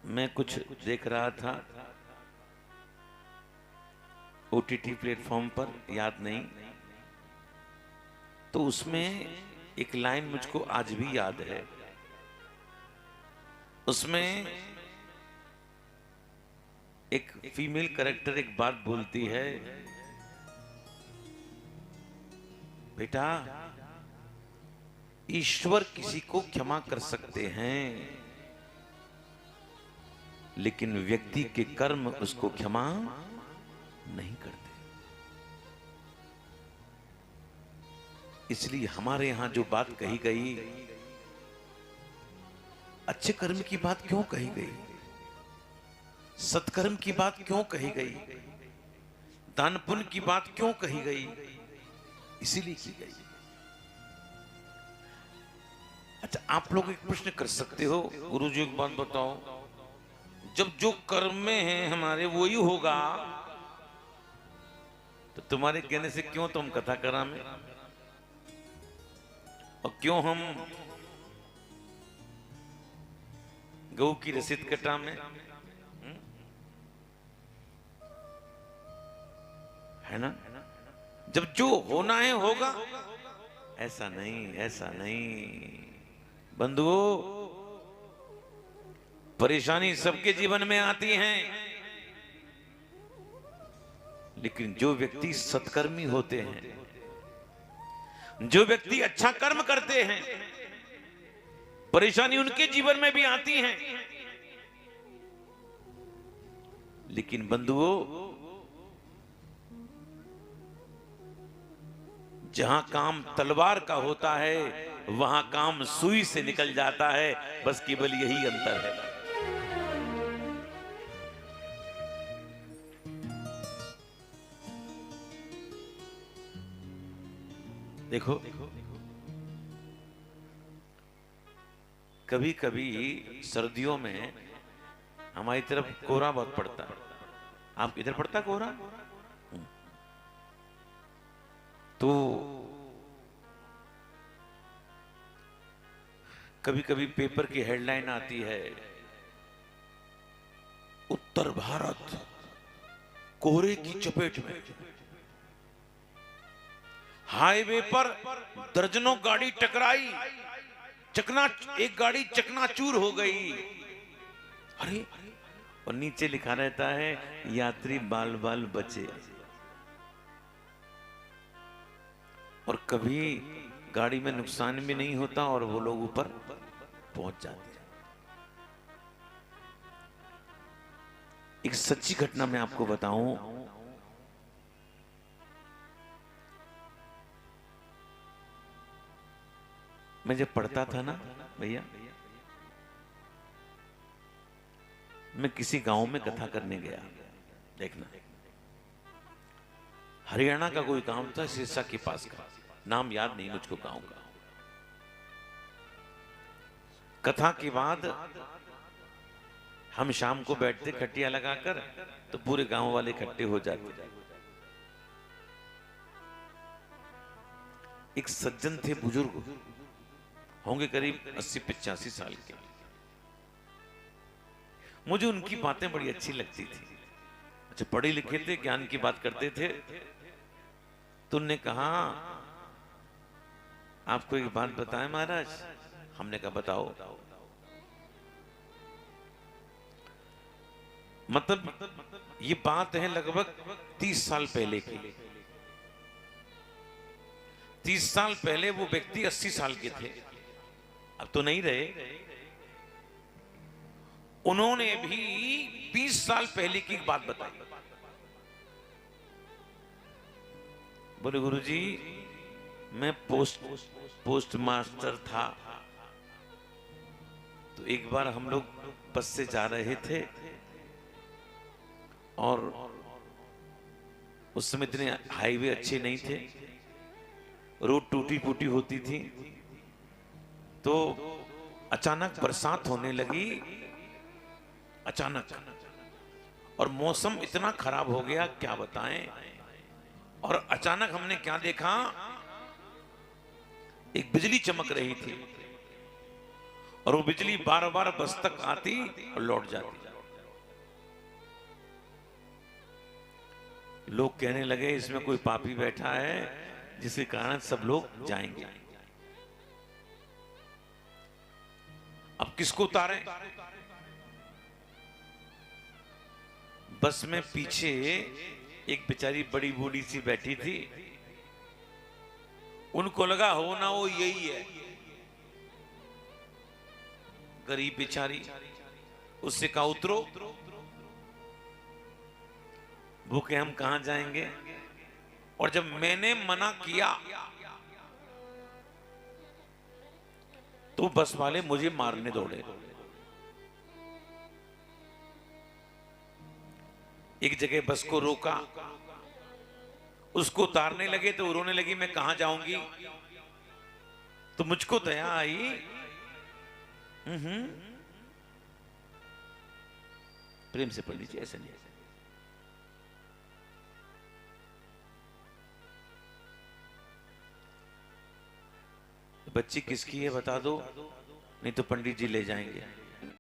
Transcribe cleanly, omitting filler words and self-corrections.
मैं कुछ देख रहा था ओटीटी प्लेटफॉर्म पर, याद नहीं, तो उसमें एक लाइन मुझको आज भी याद है। उसमें एक फीमेल कैरेक्टर एक बात बोलती है, बेटा ईश्वर किसी को क्षमा कर सकते हैं, लेकिन व्यक्ति के कर्म उसको क्षमा नहीं करते। इसलिए हमारे यहां जो बात कही गई, अच्छे कर्म की बात क्यों कही गई, सत्कर्म की बात क्यों कही गई, दान पुण्य की बात क्यों कही गई, इसीलिए की गई। अच्छा, आप लोग एक प्रश्न कर सकते हो, गुरुजी एक बात बताओ, जब जो कर्म में है हमारे वही होगा, तो तुम्हारे कहने से क्यों तुम कथा करा में, और क्यों हम गऊ की रसीद कटा में, है ना? जब जो होना है होगा, ऐसा नहीं, ऐसा नहीं बंधुओं। परेशानी सबके जीवन में आती है, लेकिन जो व्यक्ति सत्कर्मी होते हैं, जो व्यक्ति अच्छा कर्म करते हैं, परेशानी उनके जीवन में भी आती है, लेकिन बंधुओं जहां काम तलवार का होता है वहां काम सुई से निकल जाता है, बस केवल यही अंतर है। देखो, कभी कभी सर्दियों में हमारी तरफ कोहरा बहुत पड़ता है। आप इधर पड़ता कोहरा? तो कभी कभी पेपर की हेडलाइन आती है, उत्तर भारत कोहरे की चपेट में, हाईवे पर दर्जनों गाड़ी टकराई, एक गाड़ी चकनाचूर हो गई। अरे, और नीचे लिखा रहता है यात्री बाल बाल बचे। और कभी गाड़ी में नुकसान भी नहीं होता और वो लोग ऊपर पहुंच जाते हैं। एक सच्ची घटना मैं आपको बताऊं, मैं जब पढ़ता था ना भैया, मैं किसी गांव में कथा करने गया। देखना, हरियाणा का कोई गांव था, सिरसा के पास का, नाम याद नहीं मुझको गांव का। कथा के बाद हम शाम को बैठते खटिया लगाकर, तो पूरे गांव वाले इकट्ठे हो जाते। एक सज्जन थे, बुजुर्ग होंगे करीब 80-85 साल के। मुझे उनकी बातें बड़ी अच्छी लगती थी। अच्छा, पढ़े लिखे थे, ज्ञान की बात करते थे। तो उन्होंने कहा, आपको एक बात बताएं महाराज? हमने कहा बताओ। मतलब ये बात है लगभग 30 साल पहले की। 30 साल पहले वो व्यक्ति 80 साल के थे, अब तो नहीं रहे। उन्होंने भी 20 साल पहले की बात बताई। बोले गुरुजी, मैं पोस्ट मास्टर था, तो एक बार हम लोग बस से जा रहे थे और उस समय इतने हाईवे अच्छे नहीं थे, रोड टूटी फूटी होती थी। तो अचानक बरसात होने लगी, अचानक, और मौसम इतना खराब हो गया क्या बताएं। और अचानक हमने क्या देखा, एक बिजली चमक रही थी और वो बिजली बार बार बस तक आती और लौट जाती। लोग कहने लगे इसमें कोई पापी बैठा है जिसके कारण सब लोग जाएंगे। अब किसको उतारें? बस में पीछे एक बेचारी बड़ी बूढ़ी सी बैठी थी। उनको लगा हो ना वो यही है, गरीब बेचारी। उससे कहा उतरो। वो के हम कहां जाएंगे? और जब मैंने मना किया तो बस वाले मुझे मारने दौड़े। एक जगह बस को रोका, उसको उतारने लगे तो रोने लगी मैं कहां जाऊंगी। तो मुझको दया आई। प्रेम से पढ़ लीजिए, ऐसे नहीं। बच्ची किसकी है बता दो, नहीं तो पंडित जी ले जाएंगे।